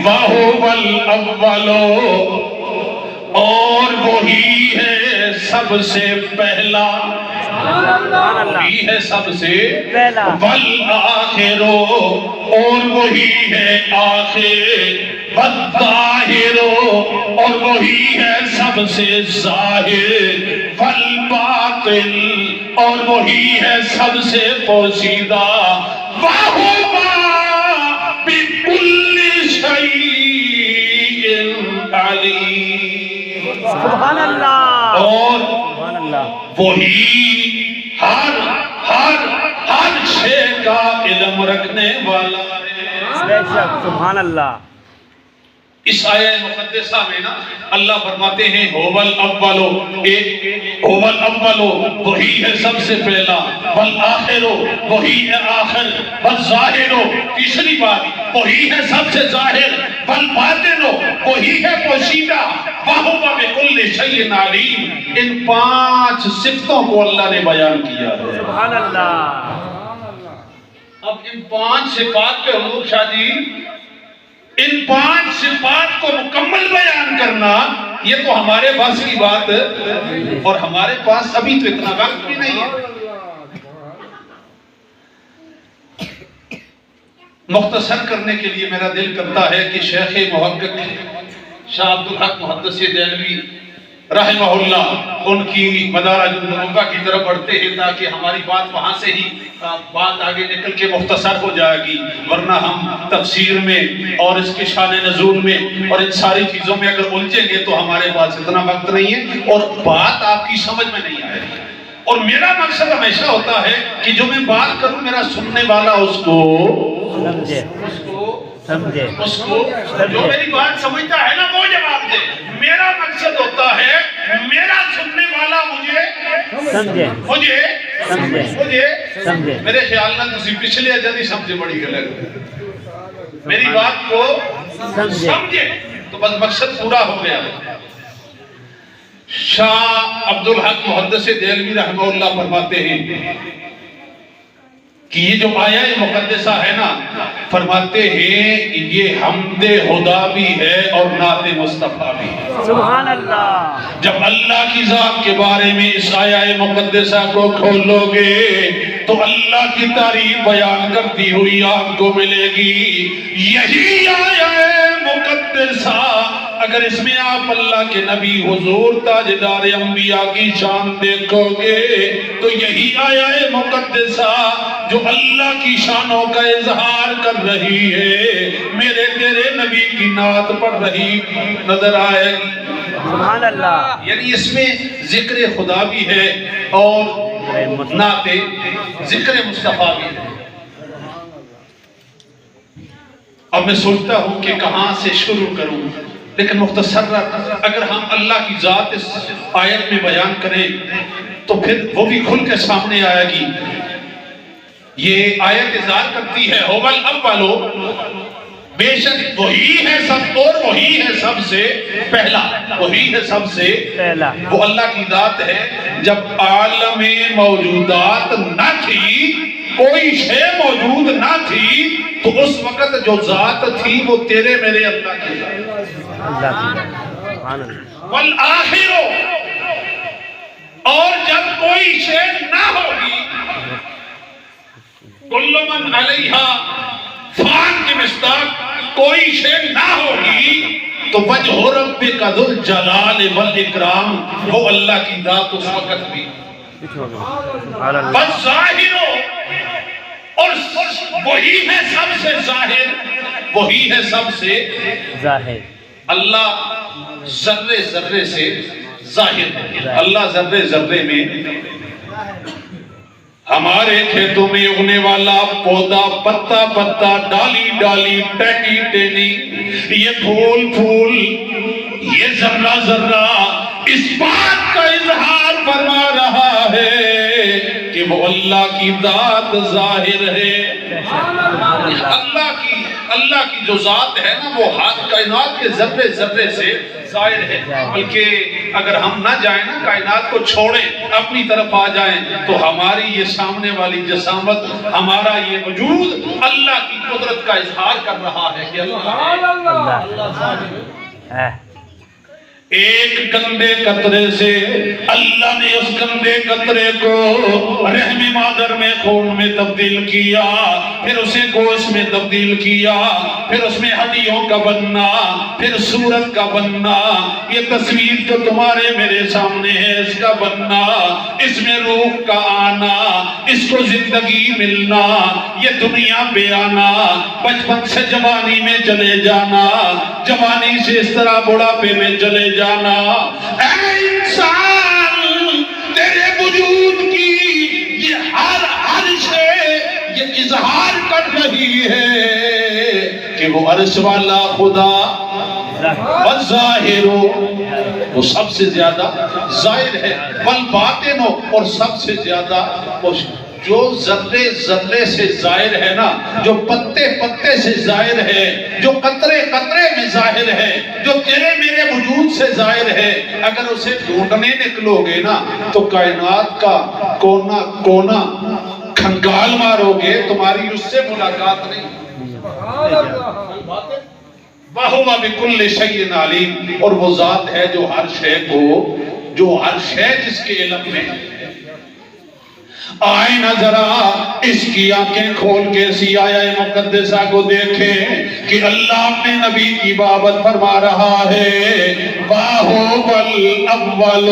وَهُوَ الْأَوَّلُ، اور وہی ہے سب سے پہلا، وہی ہے سب سے پہلا، وَالْآخِرُ، اور وہی ہے آخر، وَالظَّاہِرُ، اور وہی ہے سب سے ظاہر، وَالْبَاطِنُ، اور وہی ہے سب سے پوشیدہ، وَهُوَ بِكُلِّ شَيْءٍ عَلِيمٌ۔ سبحان اللہ، اور سبحان اللہ، وہی ہر شے کا علم رکھنے والا ہے۔ بے شک، سبحان اللہ۔ اس آیہ مقدسہ میں نا اللہ فرماتے ہیں هو الاول، هو الاول، وہی ہے سب سے پہلا، والآخر، وہی ہے آخر، والظاہر، تیسری بات وہی ہے سب سے ظاہر، والباطن، وہی ہے پوشیدہ، وَهُوَ بِكُلِّ شَيْءٍ عَلِيمٌ۔ ان 5 صفتوں کو اللہ نے بیان کیا ہے۔ سبحان اللہ۔ اب ان 5 صفات پہ حضور شاہ جی، ان 5 صفات کو مکمل بیان کرنا یہ تو ہمارے بس کی بات، اور ہمارے پاس ابھی تو اتنا وقت بھی نہیں ہے۔ مختصر کرنے کے لیے میرا دل کرتا ہے کہ شیخ محقق شاہ عبدالحق محدث دہلوی رحمہ اللہ ان کی مدارج النبوہ کی طرف بڑھتے ہیں تاکہ ہماری بات وہاں سے ہی بات آگے نکل کے مختصر ہو جائے گی، ورنہ ہم تفسیر میں اور اس کے شان نزول میں اور ان ساری چیزوں میں اگر الجھیں گے تو ہمارے پاس اتنا وقت نہیں ہے اور بات آپ کی سمجھ میں نہیں آئے گی۔ اور میرا مقصد ہمیشہ ہوتا ہے کہ جو میں بات کروں میرا سننے والا اس کو جو میری بات سمجھتا ہے نا وہ جواب دے۔ میرا مقصد ہوتا ہے میرا سننے والا مجھے میرے خیال نہ تسی پچھلے اجازی سمجھے بڑی گلت، میری بات کو سمجھے تو بس مقصد پورا ہو گیا۔ شاہ عبدالحق محدث دہلوی رحمہ اللہ فرماتے ہیں کہ یہ جو آیہ مقدسہ ہے نا، فرماتے ہیں یہ حمد خدا بھی ہے اور نعت مصطفیٰ بھی ہے۔ سبحان اللہ۔ جب اللہ کی ذات کے بارے میں اس آیہ مقدسہ کو کھولو گے تو اللہ کی تعریف بیان کرتی ہوئی آپ کو ملے گی۔ یہی آیہ مقدسہ اگر اس میں آپ اللہ کے نبی حضور تاجدار انبیاء کی شان دیکھو گے تو یہی آیہ مقدسہ جو اللہ کی شانوں کا اظہار کر رہی ہے میرے تیرے نبی کی نعت پڑھ رہی نظر آئے گی۔ سبحان اللہ۔ یعنی اس میں ذکر خدا بھی ہے اور نعت ذکر مصطفیٰ بھی ہے۔ اب میں سوچتا ہوں کہ کہاں سے شروع کروں، لیکن مختصر اگر ہم اللہ کی ذات اس آیت میں بیان کریں تو پھر وہ بھی کھل کے سامنے آئے گی۔ یہ آیت اظہار کرتی ہے هو الاول، بے شک وہی ہے سب اور وہی ہے سب سے پہلا، وہی ہے سب سے پہلا، وہ اللہ کی ذات ہے۔ جب عالم موجودات نہ تھی، کوئی شے موجود نہ تھی تو اس وقت جو ذات تھی وہ تیرے میرے اللہ کی ذات، والآخر، اور جب کوئی شے نہ ہوگی، کل من علیہا فان کے مصداق کوئی شے نہ ہوگی تو وجہ ربک ذو الجلال والاکرام، وہ اللہ کی ذات اس وقت بھی، بس ظاہر، اور وہی ہے سب سے ظاہر، وہی ہے سب سے ظاہر۔ اللہ ذرے ذرے سے ظاہر ہے، اللہ ذرے ذرے میں، ہمارے کھیتوں میں اگنے والا پودا، پتا پتا، ڈالی ڈالی، ٹہنی ٹہنی، یہ پھول پھول، یہ ذرہ ذرہ اس بات کا اظہار فرما رہا ہے کہ وہ اللہ کی ذات ظاہر ہے۔ اللہ کی جو ذات ہے نا وہ ہاتھ کائنات کے ذرے ذرے سے ظاہر ہے، بلکہ اگر ہم نہ جائیں نا کائنات کو چھوڑیں اپنی طرف آ جائیں تو ہماری یہ سامنے والی جسامت ہمارا یہ وجود اللہ کی قدرت کا اظہار کر رہا ہے کہ اللہ ہے ایک گندے قطرے سے اللہ نے اس گندے قطرے کو رحم مادر میں خون میں تبدیل کیا، پھر اسے گوشت میں تبدیل کیا، پھر اس میں ہڈیوں کا بننا، پھر صورت کا بننا، یہ تصویر جو تمہارے میرے سامنے ہے اس کا بننا، اس میں روح کا آنا، اس کو زندگی ملنا، یہ دنیا پہ آنا، بچپن سے جوانی میں چلے جانا، جوانی سے اس طرح بڑھاپے میں چلے جانا۔ اے انسان تیرے وجود کی یہ ہر شے یہ اظہار کر رہی ہے کہ وہ عرش والا خدا والظاہر وہ سب سے زیادہ ظاہر ہے، والباطن اور سب سے زیادہ جو ذرے ذرے سے ظاہر ہے نا، جو پتے پتے سے ظاہر ہے، جو قطرے قطرے میں ظاہر ہے، جو تیرے میرے وجود سے ظاہر ہے، اگر اسے ڈھونڈنے نکلو گے نا تو کائنات کا کونا کونا کھنگال مارو گے، تمہاری اس سے ملاقات نہیں۔ وَهُوَ بِكُلِّ شَيْءٍ عَلِيمٌ، اور وہ ذات ہے جو ہر شے کو، جو ہر شے جس کے علم میں۔ آئے نہ ذرا اس کی آنکھیں کھول کے اسی آیہ مقدسہ کو دیکھیں کہ اللہ اپنے نبی کی بابت فرما رہا ہے وَهُوَ الْأَوَّلُ،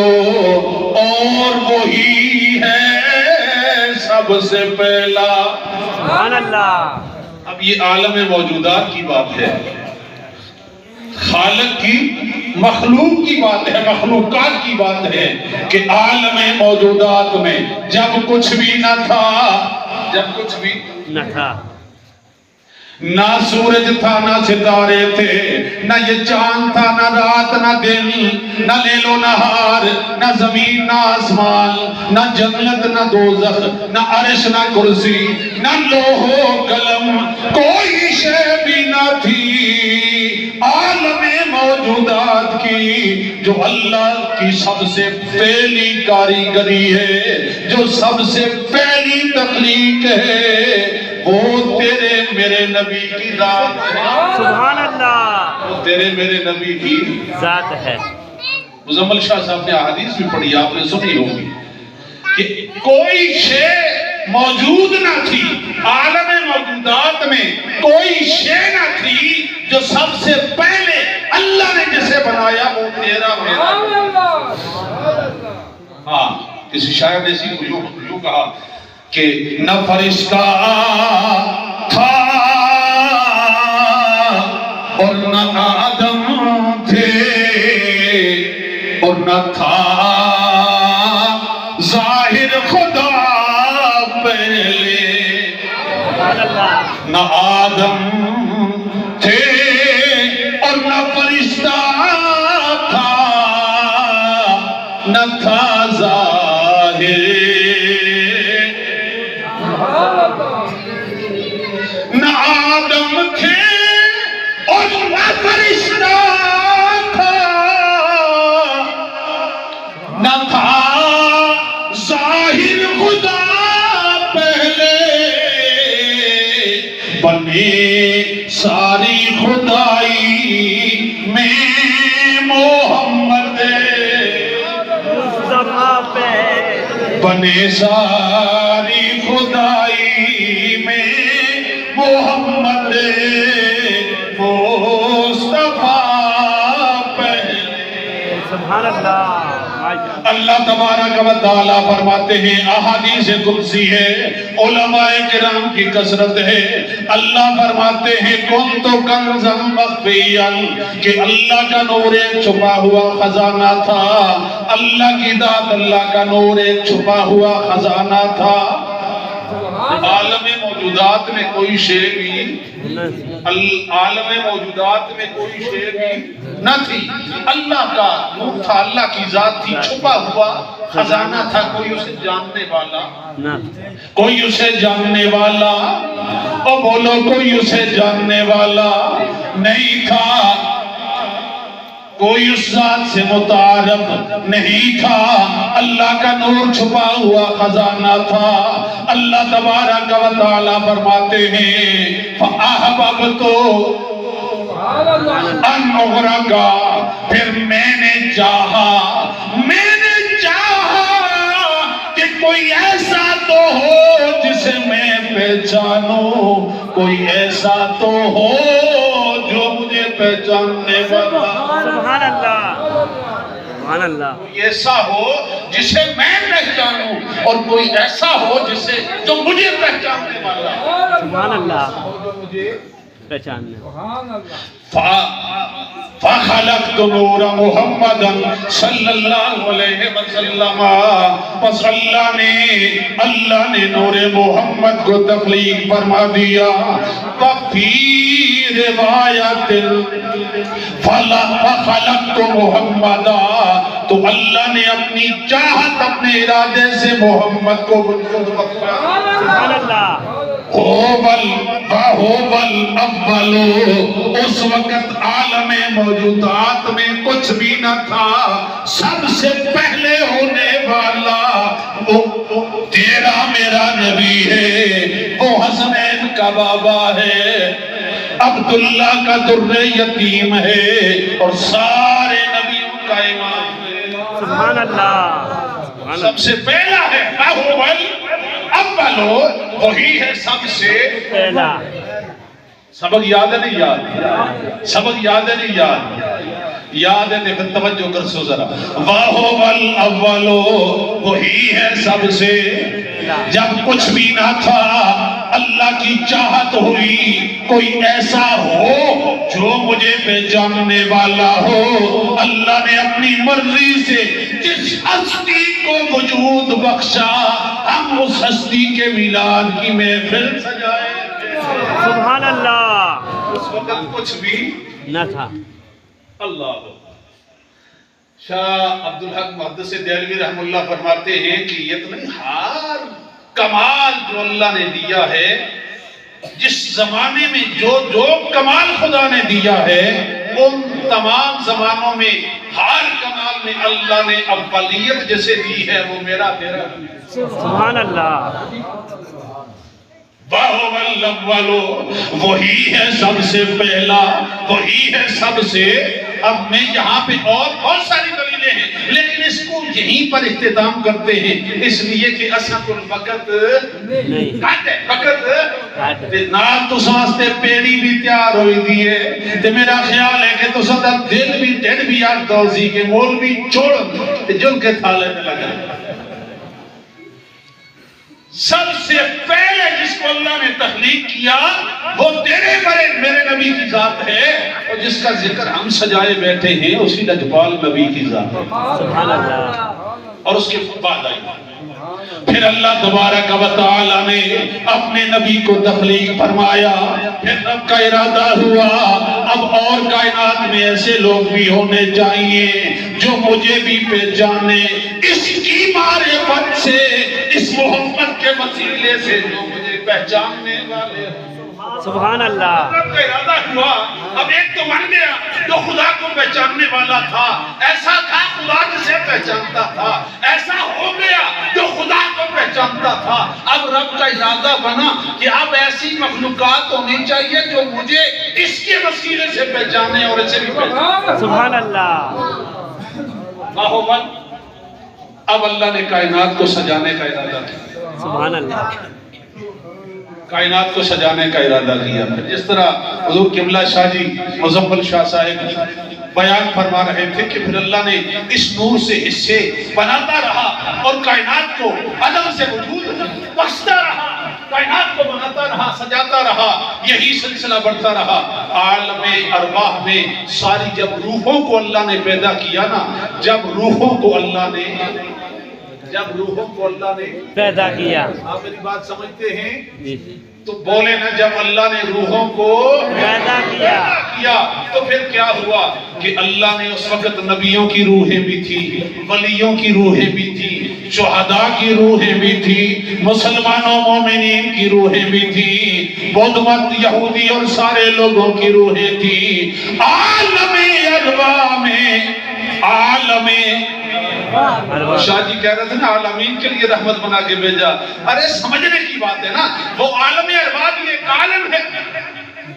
اور وہی ہے سب سے پہلا۔ سبحان اللہ۔ اب یہ عالم موجودات کی بات ہے، خالق کی مخلوق کی بات ہے، مخلوقات کی بات ہے کہ عالم موجودات میں جب کچھ بھی نہ تھا، جب کچھ بھی نہ تھا، نہ سورج تھا نہ ستارے تھے، نہ یہ چاند تھا نہ رات نہ دن، نہ لیل و نہار، نہ زمین نہ آسمان، نہ جنت نہ دوزخ، نہ عرش نہ کرسی، نہ لوح و قلم، کوئی شے بھی نہ تھی عالم موجودات کی جو اللہ کی سب سے پہلی کاریگری ہے، جو سب سے پہلی تخلیق ہے، وہ تیرے میرے نبی کی ذات ہے۔ سبحان اللہ، وہ تیرے میرے نبی کی ذات ہے۔ مزمل شاہ صاحب نے احادیث بھی پڑھی، آپ نے سنی ہوگی کہ کوئی شے موجود نہ تھی عالم موجودات میں، کوئی شے نہ تھی جو سب سے پہلے اللہ نے جسے بنایا وہ تیرا میرا۔ ہاں کسی شاعر نے اسی کو یوں کہا کہ نہ فرشتہ تھا اور نہ آدم تھے اور نہ تھا ظاہر خدا پہلے، نہ آدم تھے اور نہ فرشتہ تھا، نہ تھا ظاہر، نہ آدم تھے اور نہ فرشتہ تھا، نہ تھا ظاہر خدا پہلے، بنے ساری خدائی میں محمد مصطفیٰ پہ، بنے ساری خدائی میں محمد مصطفیٰ پہلے۔ سبحان اللہ۔ اللہ تبارک و تعالیٰ فرماتے ہیں، احادیث قدسی ہے، علماء کرام کی کثرت ہے، اللہ فرماتے ہیں کنت کنزا مخفیا، کہ اللہ کا نور ایک چھپا ہوا خزانہ تھا، اللہ کی ذات اللہ کا نور ایک چھپا ہوا خزانہ تھا۔ عالم موجودات میں کوئی شے بھی، عالم موجودات میں کوئی شے بھی نہ تھی، اللہ کا نور تھا، اللہ کی ذات تھی، چھپا ہوا خزانہ تھا، کوئی اسے جاننے والا، کوئی اسے جاننے والا، اور بولو کوئی اسے جاننے والا نہیں تھا، کوئی اس ذات سے متعارف نہیں تھا، اللہ کا نور چھپا ہوا خزانہ تھا۔ اللہ تبارک و تعالیٰ فرماتے ہیں فَأَحْبَبْتُ أَنْ أُغْرَقَ، پھر میں نے چاہا کہ کوئی ایسا تو ہو جسے میں پہچانوں، کوئی ایسا تو ہو جو مجھے پہچاننے والا، سبحان اللہ، سبحان اللہ، کوئی ایسا ہو جسے میں پہچانوں اور کوئی ایسا ہو جسے جو مجھے پہچاننے والا، سبحان اللہ، جو مجھے پہچاننے، فَخَلَقْتُ نُورَ مُحَمَّدًا صلی اللہ علیہ وسلم، پس اللہ نے نور محمد کو تخلیق فرما دیا۔ وَفِي روایت فَخَلَقْتُ مُحَمَّدًا، تو اللہ نے اپنی چاہت اپنے ارادے سے محمد کو وجود بخشا۔ سبحان اللہ، ہوبل اول، اس وقت عالم موجودات میں کچھ بھی نہ تھا، سب سے پہلے ہونے والا وہ تیرا میرا نبی ہے، وہ حسنین کا بابا ہے، عبداللہ کا در یتیم ہے اور سارے نبیوں کا امام ہے۔ سبحان اللہ، سب سے پہلا ہے اول، اولو، وہی ہے سب سے پہلا۔ سبق یاد ہے نہیں یاد؟ سبق یاد ہے نہیں یاد؟ یاد ہے دیکھیں توجہ کر سو ذرا۔ وَهُوَ الْأَوَّلُ، وہی ہے سب سے، جب کچھ بھی نہ تھا اللہ کی چاہت ہوئی کوئی ایسا ہو جو مجھے پہچاننے والا ہو، اللہ نے اپنی مرضی سے جس ہستی کو وجود بخشا، ہم اس ہستی کے میلاد کی محفل سجائے۔ سبحان اللہ، اس وقت کچھ بھی نہ تھا۔ اللہ شاہ عبدالحق محدث دہلوی رحم اللہ فرماتے ہیں کہ یہ تو نہیں، ہر کمال جو اللہ نے دیا ہے، جس زمانے میں جو کمال خدا نے دیا ہے، ان تمام زمانوں میں ہر کمال میں اللہ نے اولیت جیسے دی ہے، وہ میرا تیرا۔ سبحان اللہ، وَهُوَ الْأَوَّلُ، وہی ہے سب سے پہلا، وہی ہے سب سے۔ اب میں یہاں پہ اور بہت ساری دلیلیں ہیں، لیکن اس کو یہیں پر اختتام کرتے ہیں، اس لیے کہ اسد الوقت نہیں، کاٹے وقت کاٹے۔ نال تو سانستے پیڑی بھی تیار ہوئی دیئے، تے میرا خیال ہے کہ تو صدر دل بھی ڈیڑھ بھی آگ دوزی کے مول بھی چھوڑ تے جن کے تھالے میں لگا۔ سب سے پہلے جس کو اللہ نے تخلیق کیا وہ تیرے میرے نبی کی ذات ہے، اور جس کا ذکر ہم سجائے بیٹھے ہیں اسی لجپال نبی کی ذات ہے۔ سبحان اللہ، اور اس کے بعد آئی پھر اللہ تبارک و تعالی نے اپنے نبی کو تخلیق فرمایا، پھر رب کا ارادہ ہوا اب اور کائنات میں ایسے لوگ بھی ہونے چاہیے جو مجھے بھی پہچانے، اس کی معرفت سے، اس محمد کے وسیلے سے جو مجھے پہچاننے والے ہوں۔ سبحان اللہ، رب کا ارادہ ہوا، اب ایک تو بن گیا جو خدا کو پہچاننے والا تھا، ایسا تھا خدا جسے پہچانتا تھا، ایسا ہو گیا جو خدا کو پہچانتا تھا۔ اب رب کا ارادہ بنا کہ اب ایسی مخلوقات ہونی چاہیے جو مجھے اس کے وسیلے سے پہچانے اور اسے بھی پہچانے۔ سبحان اللہ، اب اللہ نے کائنات کو سجانے کا ارادہ کیا، سبحان اللہ، کائنات کو سجانے کا ارادہ کیا۔ پھر جس طرح حضور قبلہ شاہ جی مزمل شاہ صاحب بیان فرما رہے تھے کہ پھر اللہ نے اس نور سے حصے بناتا رہا اور کائنات کو عدم سے وجود بخشتا رہا، کائنات کو بناتا رہا، سجاتا رہا، یہی سلسلہ بڑھتا رہا۔ عالم ارواح میں ساری جب روحوں کو اللہ نے پیدا کیا نا، جب روحوں کو اللہ نے پیدا کیا، آپ میری بات سمجھتے ہیں جی، تو بولے نا، جب اللہ نے روحوں کو پیدا کیا تو پھر کیا ہوا کہ اللہ نے اس وقت نبیوں کی روحیں بھی تھی، ولیوں کی روحیں بھی تھی، شہداء کی روحیں بھی تھی، مسلمانوں مومنین کی روحیں بھی تھی، بدھ مت یہودی اور سارے لوگوں کی روحیں تھی۔ عالم ارواح میں شاہ جی کہہ رہے تھے نا عالمین کے لیے رحمت بنا کے بھیجا. ارے سمجھنے کی بات ہے نا, وہ عالم ارواح بھی ایک عالم ہے.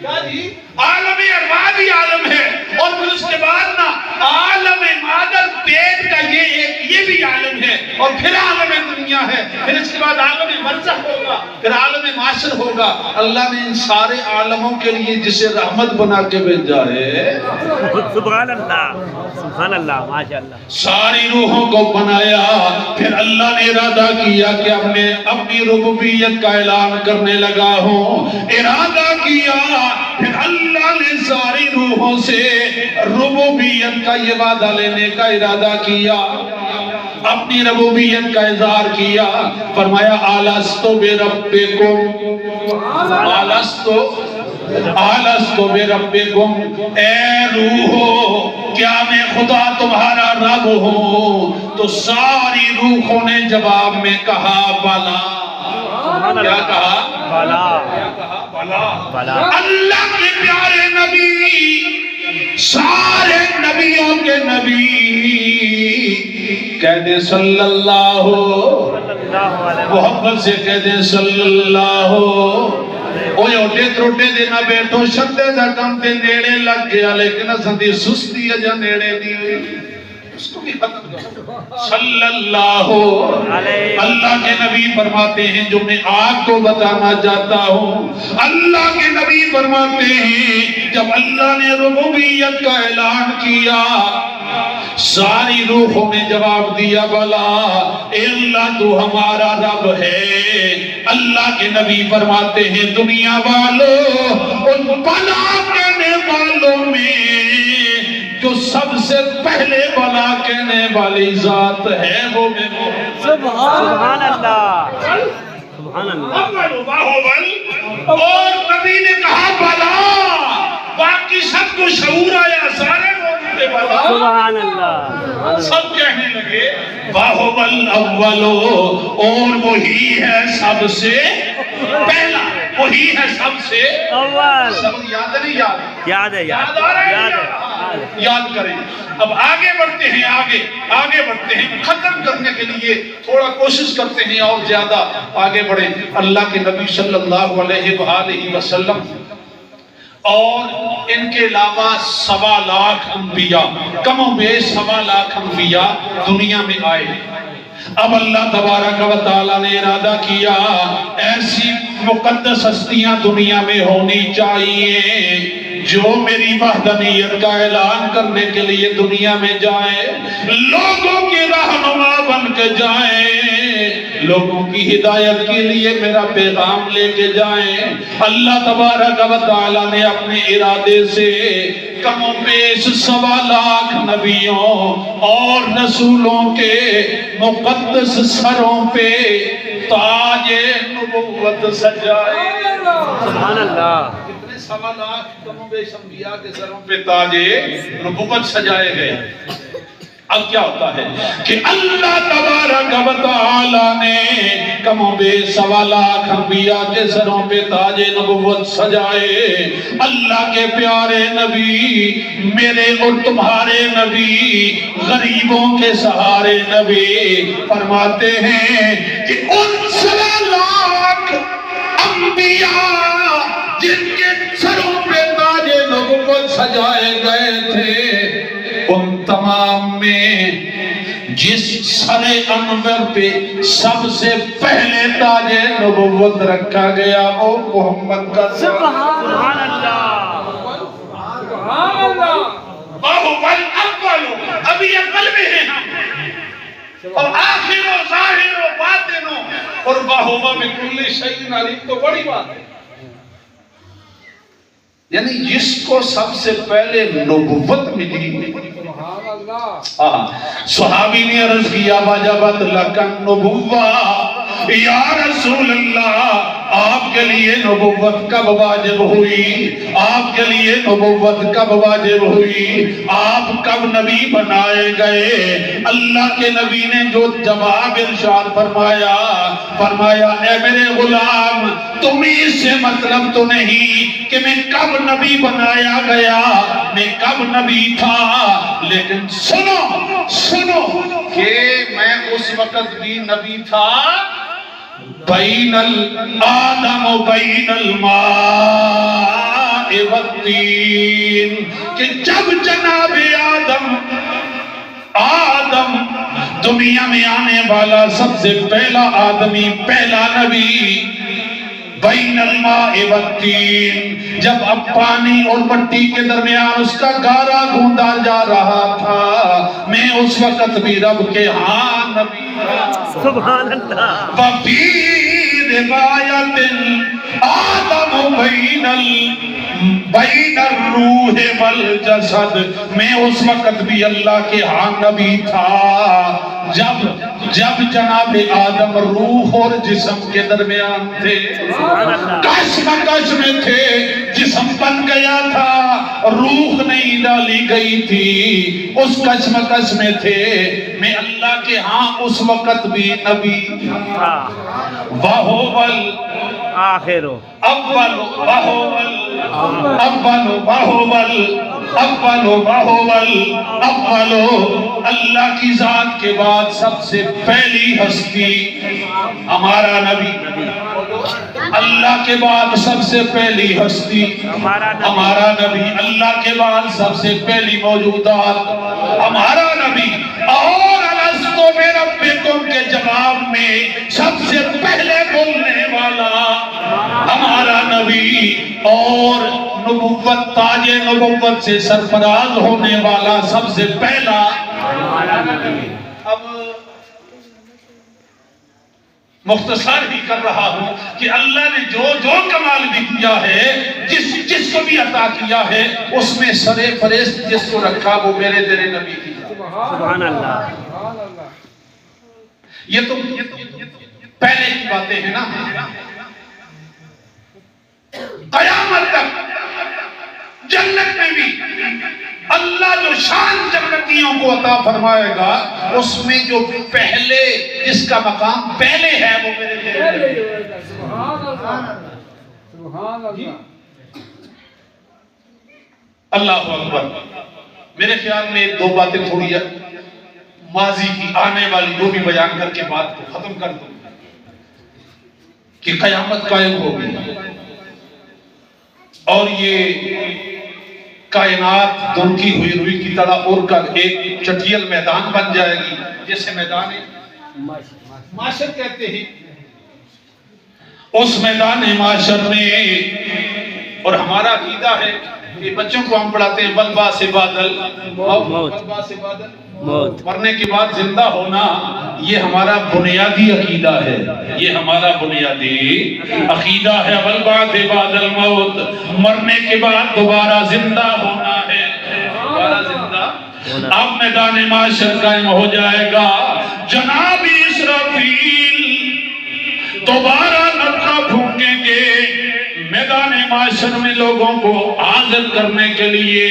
کیا جی؟ عالم ارواح بھی عالم ہے, اور پھر اس کے بعد نا عالم مادر پیٹ کا یہ بھی عالم ہے, اور پھر عالم دنیا ہے, پھر اس کے بعد عالم برزخ ہوگا, پھر عالم معاشر ہوگا. اللہ نے ان سارے عالموں کے لیے جسے رحمت بنا کے بھیجا ہے. سبحان اللہ, سبحان اللہ, ماشاءاللہ. ساری روحوں کو بنایا, پھر اللہ نے ارادہ کیا کہ اپنی ربوبیت کا اعلان کرنے لگا ہوں. ارادہ کیا, پھر اللہ نے ساری روحوں سے ربوبیت کا یہ وعدہ لینے کا ارادہ کیا, اپنی ربوبیت کا اظہار کیا. فرمایا الستو بربکم, الستو بربکم, اے روحو کیا میں خدا تمہارا رب ہوں؟ تو ساری روحوں نے جواب میں کہا بلا. کیا کہا؟ بلا. اللہ کے پیارے نبی, سارے نبیوں کے نبی, کہہ دے صلی اللہ, محبت سے کہہ دے صلی اللہ. اوہ اوٹے تروٹے دینا بیٹھو شدے دا کم تے نیڑے لگ گیا, لیکن اسندی سستی اجا نیڑے دی ہوئی, اس کو بھی ختم کرو. صلی اللہ. اللہ کے نبی فرماتے ہیں جو میں آپ کو بتانا چاہتا ہوں, اللہ کے نبی فرماتے ہیں جب اللہ نے ربوبیت کا اعلان کیا, ساری روحوں نے جواب دیا بلا, اے اللہ تو ہمارا رب ہے. اللہ کے نبی فرماتے ہیں دنیا والوں, ان بلا کہنے والوں میں جو سب سے پہلے بلا کہنے والی ذات ہے وہ میں وہ. سبحان اللہ, سبحان اللہ. اور نبی نے کہا بلا, باقی سب کو شعور آیا, سارے بولتے بلا. سبحان اللہ. سب کہنے لگے باہوبل اولو, اور وہی ہے سب سے پہلا, وہی ہے سب سے اول. سب یاد نہیں یاد؟ یاد ہے, یاد آ رہا ہے, یاد ہے. یاد کریں. اب آگے بڑھتے ہیں, آگے بڑھتے ہیں, ختم کرنے کے لیے تھوڑا کوشش کرتے ہیں اور زیادہ آگے بڑھیں. اللہ کے نبی صلی اللہ علیہ وآلہ وسلم اور ان کے علاوہ 1.25 لاکھ انبیاء, کم و بیش 1.25 لاکھ انبیاء دنیا میں آئے. اب اللہ تبارک و تعالیٰ نے ارادہ کیا ایسی مقدس ہستیاں دنیا میں ہونی چاہیے جو میری وحدانیت کا اعلان کرنے کے لیے دنیا میں جائیں, لوگوں کی رہنما بن کے جائیں, لوگوں کی ہدایت کے لیے میرا پیغام لے کے جائیں. اللہ تبارک و تعالیٰ نے اپنے ارادے سے کم و بیش 1.25 لاکھ نبیوں اور رسولوں کے مقدس سروں پہ تاج نبوت سجائے. سبحان اللہ. 1.25 لاکھ کم و بیش انبیاء کے سروں پہ تاج نبوت سجائے گئے. اب کیا ہوتا ہے کہ اللہ تبارک و تعالیٰ نے کم و بیش 1.25 لاکھ انبیاء کے سروں پہ تاج نبوت سجائے. اللہ کے پیارے نبی, میرے اور تمہارے نبی, غریبوں کے سہارے نبی, فرماتے ہیں کہ ان 1.25 لاکھ انبیاء جن کے سروں پہ تاج نبوت سجائے گئے تھے, ان تمام میں جس سر انور پہ سب سے پہلے تاج نبوت رکھا گیا وہ محمد کا. سبحان اللہ. سبحان اللہ. باہوبل اول, ابھی اول میں ہیں ہم, اور آخر و ظاہر و باطن, اور باہوبل میں کل شیء علیم, تو بڑی بات ہے. یعنی جس کو سب سے پہلے نبوت ملی. سبحان اللہ. صحابی نے عرض کیا وجبت لکن نبوہ, یا رسول اللہ آپ کے لیے نبوت کب واجب ہوئی؟ آپ کے لیے نبوت کب واجب ہوئی؟ آپ کب نبی بنائے گئے؟ اللہ کے نبی نے جو جواب ارشاد فرمایا اے میرے غلام تمہیں اس سے مطلب تو نہیں کہ میں کب نبی بنایا گیا، میں کب نبی تھا، لیکن سنو کہ میں اس وقت بھی نبی تھا بین الآدم و بین الماء والطین، کہ جب جناب آدم دنیا میں آنے والا سب سے پہلا آدمی، پہلا نبی، بین الماء والطین، جب اب پانی اور مٹی کے درمیان اس کا گارا گھوندا جا رہا تھا، میں اس وقت بھی رب کے ہاں نبی تھا۔ سبحان اللہ۔ وفی روایت آدم بین الروح والجسد، میں اس وقت بھی اللہ کے ہاں نبی تھا جب جناب آدم روح اور جسم کے درمیان تھے، کشمکش میں تھے، جسم بن گیا تھا، روح نہیں ڈالی گئی تھی، اس کشمکش میں تھے، میں اللہ کے ہاں اس وقت بھی نبی تھا۔ وَهُوَ آخر اول اللہ کی ذات کے بعد سب سے پہلی ہستی ہمارا نبی، اللہ کے بعد سب سے پہلی ہستی ہمارا نبی، اللہ کے بعد سب سے پہلی موجودات ہمارا نبی، اور الستو بربکم کے جواب میں سب سے پہلے بولنے والا ہمارا نبی، اور نبوت تاج نبوت سے سرفراز ہونے والا سب سے پہلا ہمارا نبی۔ اب مختصر بھی کر رہا ہوں کہ اللہ نے جو کمال بھی کیا ہے، جس کو بھی عطا کیا ہے، اس میں سر فہرست جس کو رکھا وہ میرے تیرے نبی کی۔ سبحان اللہ۔ یہ تو پہلے کی باتیں ہیں نا، قیامت تک جنت میں بھی اللہ جو شان جنتیوں کو عطا فرمائے گا، اس میں جو پہلے جس کا مقام پہلے ہے وہ میرے تیرے۔ سبحان اللہ۔ اللہ اکبر۔ میرے خیال میں دو باتیں تھوڑی ماضی کی آنے والی وہ بھی بیان کر کے بات کو ختم کر دوں کہ قیامت قائم ہوگی اور یہ کائنات دھنکی ہوئی روئی کی طرح اڑ کر ایک چٹیل میدان بن جائے گی، جسے میدان معاشر کہتے ہیں۔ اس میدان معاشر میں، اور ہمارا عقیدہ ہے کہ بچوں کو ہم پڑھاتے ہیں بلبا سے بادل موت، مرنے کے بعد زندہ ہونا، یہ ہمارا بنیادی عقیدہ ہے، یہ ہمارا بنیادی عقیدہ ہے۔ بلبا سے بادل موت، مرنے کے بعد دوبارہ زندہ ہونا ہے، دوبارہ زندہ۔ اب میدان معاشر قائم ہو جائے گا، جناب اسرافیل دوبارہ نفخہ پھونکیں گے میدان معاشر میں لوگوں کو حاضر کرنے کے لیے،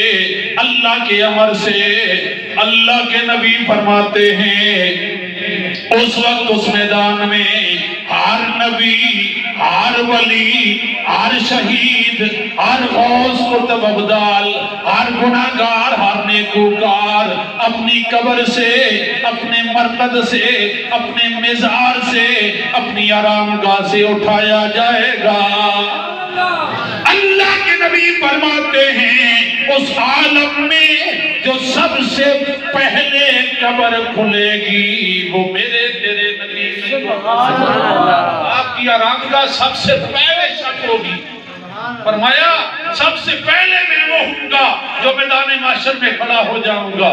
اللہ کے امر سے۔ اللہ کے نبی فرماتے ہیں اس وقت اس میدان میں ہر نبی، ہر ولی، ہر شہید، ہر غوث قطب ابدال، ہر گناہگار، ہر نیکوکار اپنی قبر سے، اپنے مرقد سے، اپنے مزار سے، اپنی آرام گاہ سے اٹھایا جائے گا۔ اللہ کے نبی فرماتے ہیں اس عالم میں جو سب سے پہلے قبر کھلے گی وہ میرے تیرے نبی میں، آپ کی آرام گاہ سب سے پہلے شک ہوگی۔ فرمایا سب سے پہلے میں وہ ہوں گا جو میدان معاشر میں کھڑا ہو جاؤں گا۔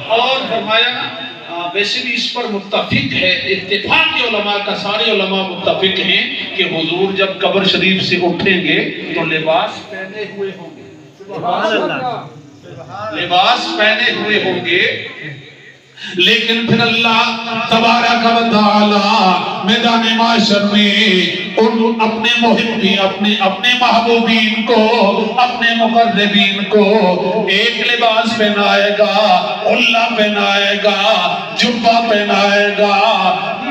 اور فرمایا ویسے بھی اس پر متفق ہے، اتفاق علماء کا، سارے علماء متفق ہیں کہ حضور جب قبر شریف سے اٹھیں گے تو لباس پہنے ہوئے ہوں گے۔ لباس پہنے ہوئے ہوں گے، لیکن پھر اللہ تبارک و تعالی میدان معاشر میں ان اپنے محبین اپنے محبوبین کو، اپنے مقربین کو ایک لباس پہنائے گا، حلہ پہنائے گا، جبہ پہنائے گا۔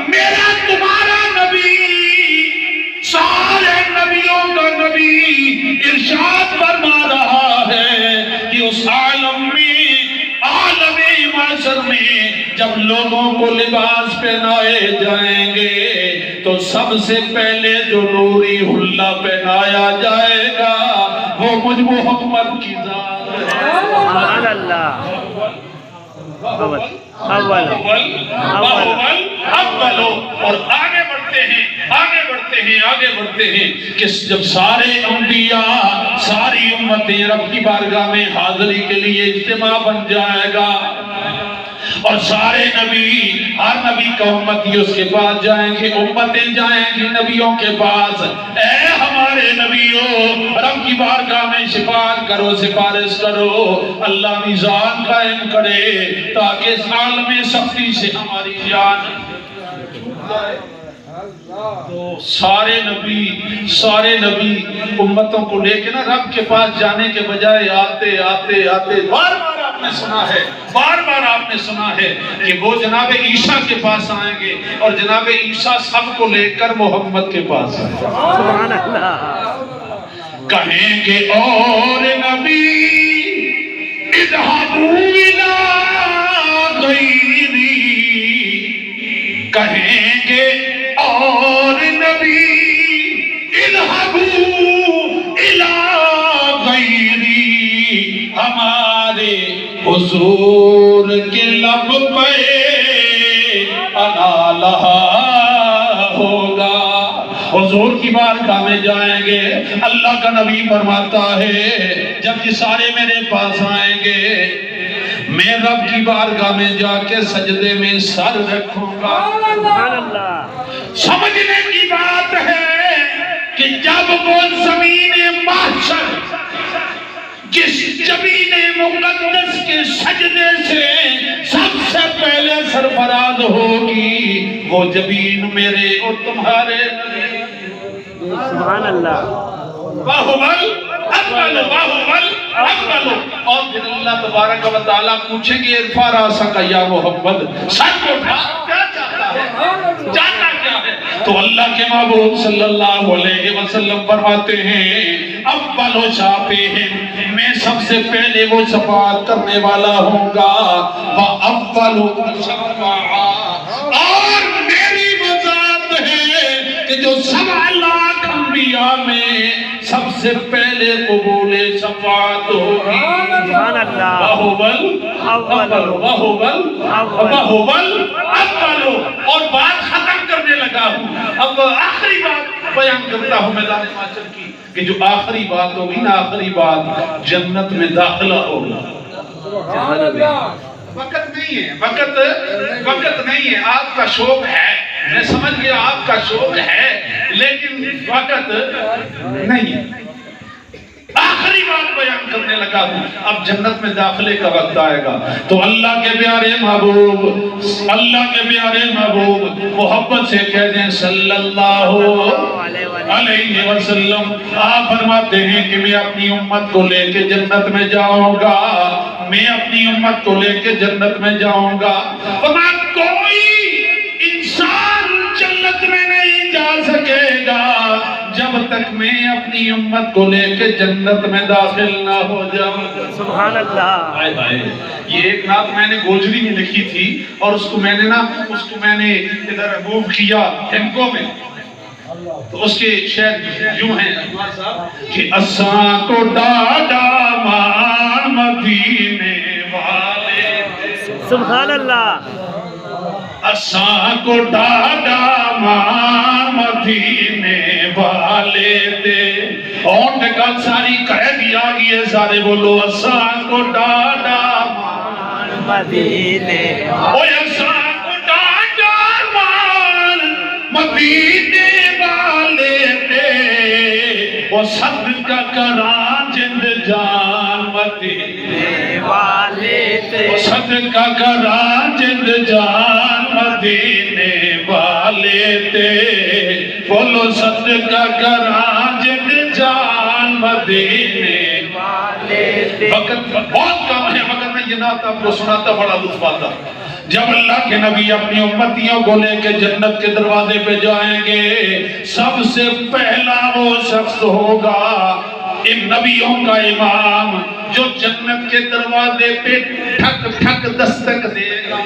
میرا تمہارا نبی، سارے نبیوں کا نبی ارشاد فرما رہا ہے کہ اس عالم میں، عالم معاشر میں جب لوگوں کو لباس پہنائے جائیں گے تو سب سے پہلے جو نوری حلہ پہنایا جائے گا وہ مجھ محمد کی ذات ہے۔ سبحان اللہ۔ اول اور آگے بڑھتے ہیں کہ جب سارے انبیاء، ساری امتیں رب کی بارگاہ میں حاضری کے لیے اجتماع بن جائے گا، اور سارے نبی، ہر نبی کا امتی اس کے پاس جائیں گے، امتیں جائیں گی نبیوں کے پاس، اے ہمارے نبیوں رب کی بارگاہ میں شفاعت کرو، سفارش کرو، اللہ میزان قائم کرے تاکہ اس عالم سختی سے ہماری جان۔ تو سارے نبی امتوں کو لے کے نا رب کے پاس جانے کے بجائے آتے بار بار آپ نے سنا ہے کہ وہ جناب عیسیٰ کے پاس آئیں گے، اور جناب عیسیٰ سب کو لے کر محمد کے پاس آئیں گے۔ سبحان اللہ۔ کہیں گے اور نبی اذهبوا إلى غيري، کہیں گے اور نبی اذهبوا إلى غيري، ہمارے حضور کے لب پہ انا لہا ہوگا۔ حضور کی بارگاہ میں جائیں گے، اللہ کا نبی فرماتا ہے جب یہ سارے میرے پاس آئیں گے میں رب کی بارگاہ میں جا کے سجدے میں سر رکھوں گا۔ سبحان اللہ۔ سمجھنے کی بات ہے کہ جب وہ زمین محشر جس زمین مقدس کے سجدے سے سب سے پہلے سرفراز ہوگی، وہ زمین میرے اور تمہارے سبحان اللہ۔ باہوبل اکبل، باہوبل اکبل، اور پھر اللہ تبارک و تعالیٰ پوچھیں گے ارفع راسک یا محمد، سر کو اٹھا، کیا چاہتا ہے، جاننا کیا ہے؟ تو اللہ کے محبوب صلی اللہ علیہ وسلم فرماتے ہیں اول شافعٍ، میں سب سے پہلے وہ شفاعت کرنے والا ہوں گا، وَأَوَّلُ مُشَفَّعًا، اور میری وہ ذات ہے کہ جو 7 لاکھ انبیاء میں سب سے پہلے قبول شفاعت ہوگی۔ سبحان اللہ۔ باہوبل اول، باہوبل اول، اور بات ختم کرنے لگا ہوں، اب آخری بات بیان کرتا ہوں میدان محشر کی، کہ جو آخری بات ہوگی نا، آخری بات جنت میں داخلہ ہوگا۔ وقت نہیں ہے، آپ کا شوق ہے، میں سمجھ گیا آپ کا شوق ہے، لیکن وقت نہیں ہے۔ آخری بات بیان کرنے لگا ہوں، اب جنت میں داخلے کا وقت آئے گا تو اللہ کے پیارے محبوب محبت سے کہہ دیں صلی اللہ علیہ وسلم۔ آپ فرماتے ہیں کہ میں اپنی امت کو لے کے جنت میں جاؤں گا، میں اپنی امت کو لے کے جنت میں جاؤں گا، فرمایا کوئی انسان جنت میں نہیں جا سکے گا جب تک میں اپنی امت کو لے کے جنت میں داخل نہ ہو جاؤں۔ سبحان اللہ۔ یہ ایک نعت میں نے گوجری میں لکھی تھی، اور اس کو میں نے ادھر موو کیا ہنکو میں، تو اس کے شعر یوں ہیں کہ اساں کو ڈاڈا مان مدینے والے، سبحان اللہ۔ اساں کو ڈاڈا مان مدینے والے دے، اور نکال ساری کہہ بھی آگئی ہے، سارے بولو اساں کو ڈاڈا مان مدینے والے، اساں کو ڈاڈا مان مدینے والے دے، وہ صدقہ کران جند جان مدینے صدقہ کرا جند جان مدینے والے تے بولو صدقہ کرا جند جان مدینے والے تے وقت بہت کم ہے مگر میں یہ نعت آپ کو سناتا بڑا لطف آتا جب اللہ کے نبی اپنی امتیوں کو لے کے جنت کے دروازے پہ جائیں گے سب سے پہلا وہ شخص ہوگا ان نبیوں کا امام جو جنت کے دروازے پہ ٹھک ٹھک دستک دے گا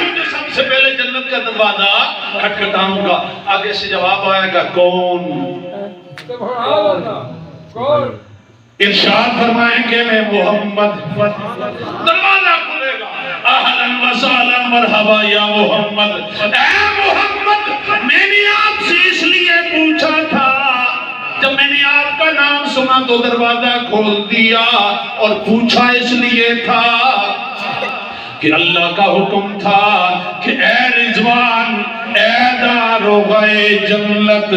میں سب سے پہلے جنت کا دروازہ کھٹکھٹاؤں گا آگے سے جواب آئے گا کون ارشاد فرمائیں کہ میں محمد دروازہ کھلے گا اہلا وسہلا مرحبا یا محمد اے محمد میں نے آپ سے اس لیے پوچھا تھا جب میں نے آپ کا نام سنا تو دروازہ کھول دیا اور پوچھا اس لیے تھا کہ اللہ کا حکم تھا کہ اے رضوان اے داروغے جنت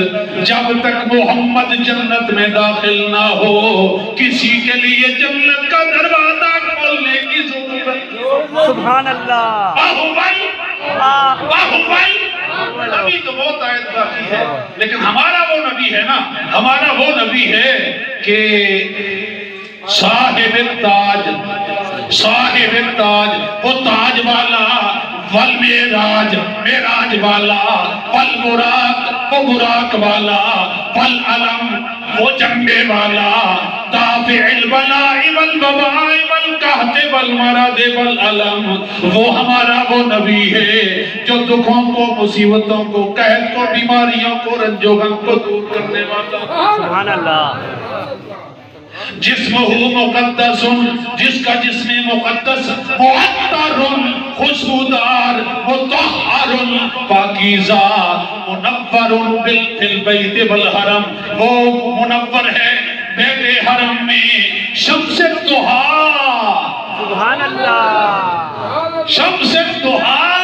جب تک محمد جنت میں داخل نہ ہو کسی کے لیے جنت کا دروازہ کھولنے کی ضرورت سبحان اللہ نبی تو بہت آیت باقی ہے لیکن ہمارا وہ نبی ہے نا ہمارا وہ نبی ہے کہ صاحب التاج وہ تاج والا والمیراج میراج والا والبراق وہ براق والا والعلم وہ جنبے والا دافع البلاء والبواء والقحط والمرض والعلم وہ ہمارا وہ نبی ہے جو دکھوں کو مصیبتوں کو قحط کو بیماریوں کو رنج و غم کو دور کرنے والا سبحان اللہ جسمہ مقدس جس کا جسم مقدس معطر خوشبودار مطہر پاکیزہ منور بالبیت والحرم وہ منور ہے بیت حرم میں شمس الضحیٰ سبحان اللہ شمس الضحیٰ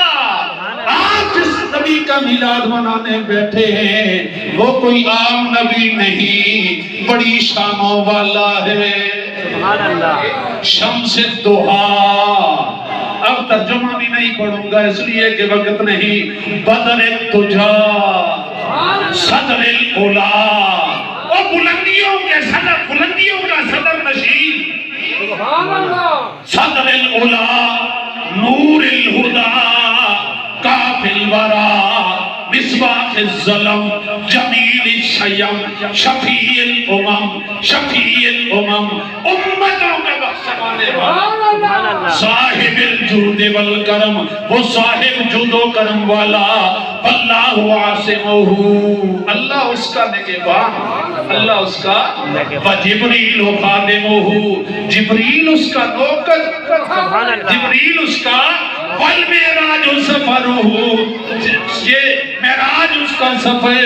آج جس نبی کا میلاد منانے بیٹھے ہیں وہ کوئی عام نبی نہیں بڑی شانوں والا ہے سبحان اللہ شمس الضحیٰ اب ترجمہ بھی نہیں پڑھوں گا اس لیے کہ وقت نہیں بدر الدجا صدر العلا اور بلندیوں کے صدر بلندیوں کا صدر نشین صدر العلا نور الہدا کاف الورا مصباح الظلم جمیل الشیم شفیع الامم امتوں کا بخشوانے والا صاحب الجود والکرم وہ صاحب جود و کرم والا اللہ عاصمہ اللہ اس کا نگہبان اللہ اس کا وجبریل خادمہ جبریل اس کا نوکر جبریل اس کا والمیراج سفرہ یہ معراج اس کا سفر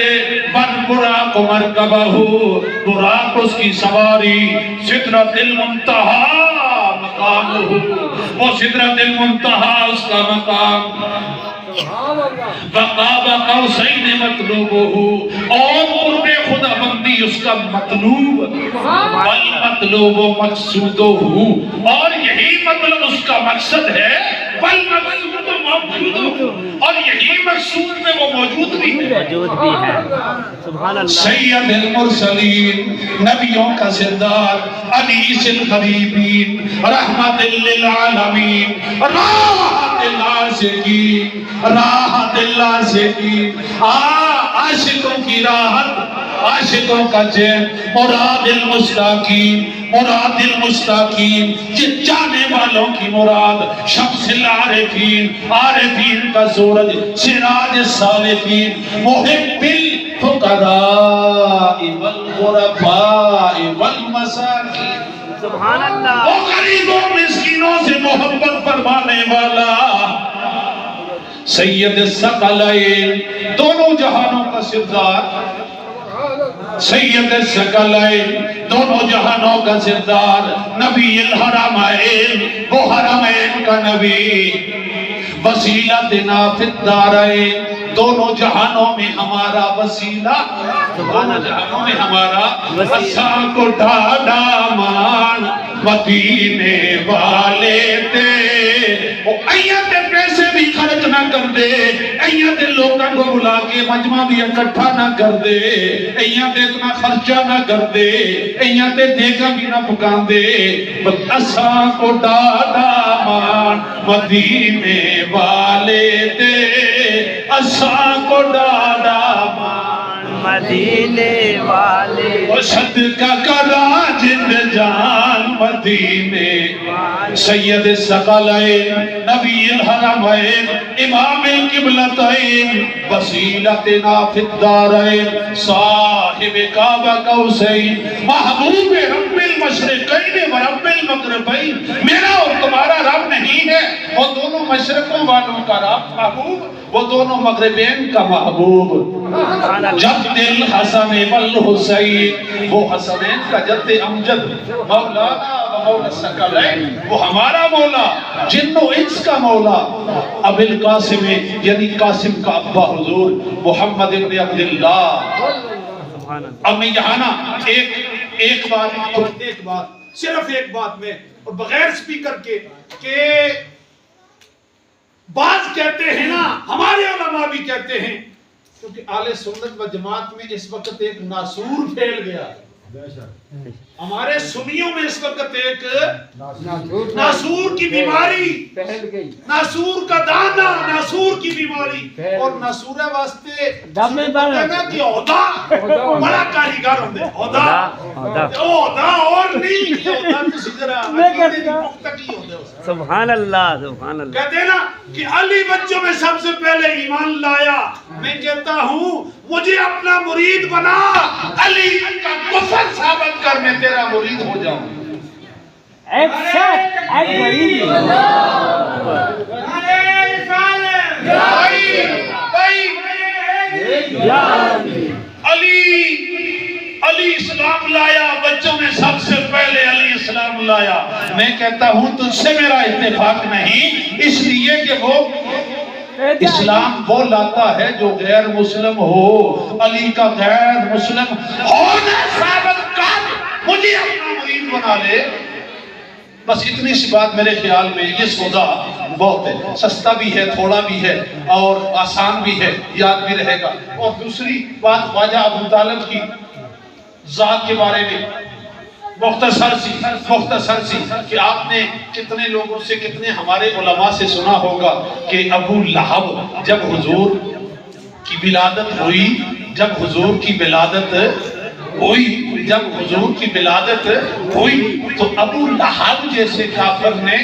والبراق مرکبہ براق اس کی سواری سدرۃ المنتہی مقامہ وہ سدرۃ المنتہی اس کا مقام وقاب قوسین مطلوبہ اور قرب خدا بندی اس کا مطلوب والمطلوب مقصودہ اور یہی مطلب اس کا مقصد ہے والمقصود موجود اور یہی مقصود میں وہ موجود بھی ہے سبحان اللہ سید المرسلین نبیوں کا سردار انیس الغریبین رحمت للعالمین راحت العاشقین راحت العاشقین عاشقوں کی راحت عاشقوں کا چین مراد المستقیم جانے والوں کی مراد شمس العارفین عارفین کا سورج سراج الصالحین محب الفقراء والغرباء والمساکین سبحان اللہ وہ غریبوں مسکینوں سے محبت فرمانے والا سید الثقلین دونوں جہانوں کا سردار سید الثقلین دونوں جہانوں کا سردار نبی الحرمین وہ حرمین کا نبی وسیلتنا فی الدارین دونوں جہانوں میں ہمارا وسیلہ، دونوں جہانوں میں ہمارا اساں کو ڈھاڈا مان مدینے والے تے وہ ایاں تے پیسے بھی خرچ نہ کر دے، ایاں تے لوگاں کو بلا کے مجمع بھی اکٹھا نہ کر دے، ایاں تے اتنا خرچہ نہ کر دے، ایاں تے دیگا بھی نہ پکان دے، بس اساں کو ڈاڈا مان مدینے والے تے اساں کو ڈاڈا مان مدینے والے وہ صدقہ کرا جند جان مدینے سید ثقلین نبی الحرمین امام القبلتین وسیلتنا فی الدارین صاحب کعبہ قوسین محبوب رب المشرقین و رب المغربین، میرا اور تمہارا رب نہیں ہے وہ دونوں مشرقوں والوں کا رب محبوب، وہ دونوں مغربین کا محبوب۔ جب دل حسن والحسین، وہ حسنین کا جد امجد مولانا و مولا ثقلین، وہ ہمارا مولا جن و انس کا مولا ابو القاسم یعنی قاسم کا ابا حضور محمد ابن عبداللہ۔ اب میں یہاں نا ایک بات صرف ایک بات میں اور بغیر سپیکر کے کہ بعض کہتے ہیں نا، ہمارے علماء بھی کہتے ہیں، کیونکہ اہل سنت و جماعت میں اس وقت ایک ناسور پھیل گیا ہے، ہمارے سنیوں میں اس وقت ایک ناسور کی بیماری، ناسور کا دانہ، ناسور کی بیماری، اور ناسور واسطے کہنا کہ عہدہ بڑا کاریگر ہوندے، عہدہ اور نہیں، عہدہ کسی طرح پختگی ہوندے۔ سبحان اللہ سبحان اللہ۔ کہتے ہیں نا کہ علی بچوں میں سب سے پہلے ایمان لایا، میں کہتا ہوں مجھے اپنا مرید بنا، علی کا کفر ثابت کر، میں تیرا مرید ہو جاؤں۔ ایک ساتھ ایک غریب علی اسلام لایا، بچوں میں سب سے پہلے علی اسلام لایا۔ میں کہتا ہوں تجھ سے میرا اتفاق نہیں، اس لیے کہ وہ اسلام وہ لاتا ہے جو غیر مسلم ہو، علی کا غیر مسلم ہونا ثابت کر، مجھے اپنا مرید بنا لے۔ بس اتنی سی بات میرے خیال میں، یہ سودا بہت ہے، سستا بھی ہے، تھوڑا بھی ہے اور آسان بھی ہے، یاد بھی رہے گا۔ اور دوسری بات خواجہ ابو طالب کی ذات کے بارے میں مختصر سی کہ آپ نے کتنے لوگوں سے، کتنے ہمارے علماء سے سنا ہوگا کہ ابو لہب جب حضور کی ولادت ہوئی، جب حضور کی ولادت ہوئی تو ابو لہب جیسے کافر نے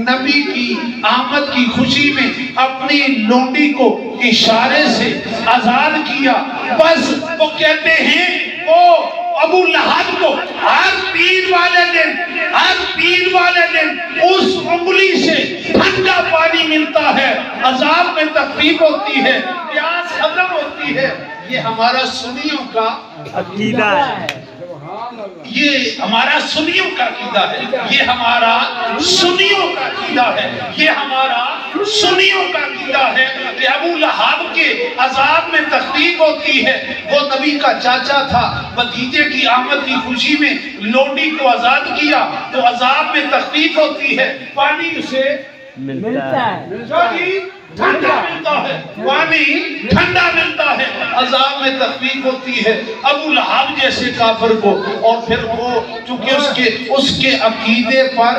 نبی کی آمد کی خوشی میں اپنی لونڈی کو اشارے سے آزاد کیا۔ بس وہ کہتے ہیں وہ ابو لہب کو ہر پیر والے دن اس انگلی سے ٹھنڈا پانی ملتا ہے، عذاب میں تخفیف ہوتی ہے، پیاس ختم ہوتی ہے۔ یہ ہمارا سنیوں کا عقیدہ ہے، یہ ہمارا سنیوں کا عقیدہ ہے، یہ ہمارا سنیوں کا عقیدہ ہے، یہ ہمارا سنیوں کا عقیدہ ہے کہ ابو لہب کے عذاب میں تخفیف ہوتی ہے۔ وہ نبی کا چاچا تھا، بھتیجے کی آمد کی خوشی میں لونڈی کو آزاد کیا تو عذاب میں تخفیف ہوتی ہے، پانی اسے ملتا ہے، ٹھنڈا ملتا ہے، پانی ٹھنڈا ملتا ہے، عذاب میں تخفیف ہوتی ہے۔ ابو لہب جیسے کافر کو، اور پھر وہ چونکہ اس کے عقیدے پر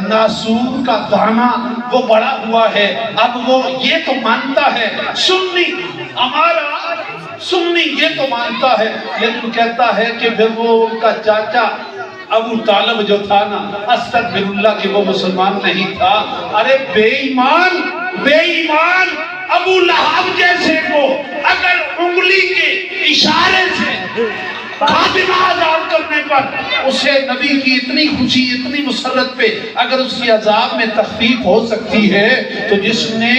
ناسور کا دانہ وہ بڑا ہوا ہے، اب وہ یہ تو مانتا ہے، سنی ہمارا سنی یہ تو مانتا ہے، لیکن کہتا ہے کہ پھر وہ ان کا چاچا ابو طالب جو تھا نا، استغفر اللہ کہ وہ مسلمان نہیں تھا۔ ارے بے ایمان ابو لہب جیسے کو اگر انگلی کے اشارے سے خاتمہ آزاد کرنے پر اسے نبی کی اتنی خوشی، اتنی مسرت پہ اگر اس کی عذاب میں تخفیف ہو سکتی ہے، تو جس نے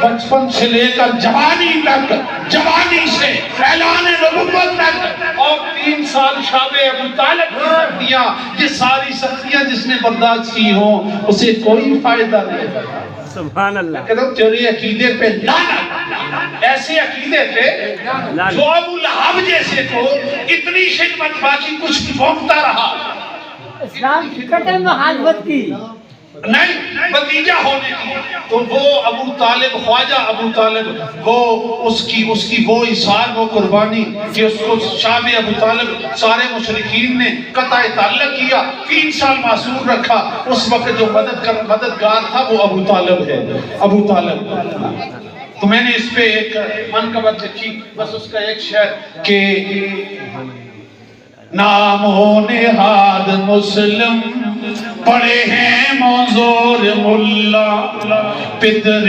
بچپن سے لے کر جوانی تک، جوانی سے اعلان نبوت تک اور 3 سال شاب ابو طالب کی سختیاں، یہ ساری سختیاں جس نے برداشت کی ہوں، اسے کوئی فائدہ نہیں۔ سبحان اللہ کہتا ہوں تیرے عقیدے پہ لعنت، ایسے عقیدے پہ جو ابو لہب جیسے کو اتنی خدمت باقی کچھ بھونکتا رہا، اسلام کی قتل مخالفت کی نہیں بتیجا ہونے کی، تو وہ ابو طالب، خواجہ ابو طالب، وہ اس کی وہ اثار، وہ قربانی کہ اس کو شام ابو طالب سارے مشرکین نے قطع تعلق کیا، 3 سال معصور رکھا، اس وقت جو مددگار تھا وہ ابو طالب ہے، ابو طالب۔ تو میں نے اس پہ ایک منقبت لکھی، بس اس کا ایک شعر کہ نام و نہاد مسلم پڑے ہیں منظور ملا، پدر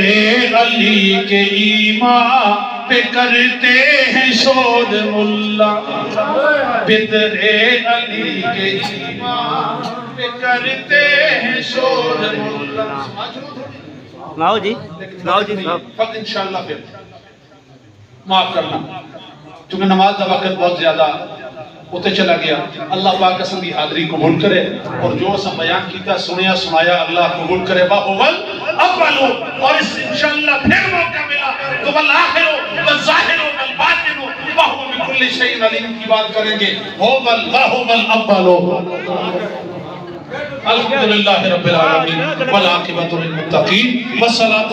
علی کے ایمان پہ کرتے ہیں شور ملا، پدر علی کے ایمان پہ کرتے ہیں شور ملا۔ سناؤ جی، سناؤ جی، سناؤ۔ فقط انشاءاللہ پھر معاف کرنا چونکہ نماز کا وقت بہت زیادہ ہوتے چلا گیا۔ اللہ پاک قسم کی حاضری قبول کرے، اور جو سب بیان کیتا سنیا سنایا اللہ قبول کرے۔ وَهُوَ الْأَوَّلُ، اور اس انشاءاللہ پھر موقع ملا تو وَالْآخِرُ وَالظَّاهِرُ وَالْبَاطِنُ وَهُوَ بِكُلِّ شَيْءٍ عَلِيمٌ کی بات کریں گے۔ وَهُوَ الْأَوَّلُ۔ الحمدللہ رب العالمین والعاقبۃ للمتقین والصلاۃ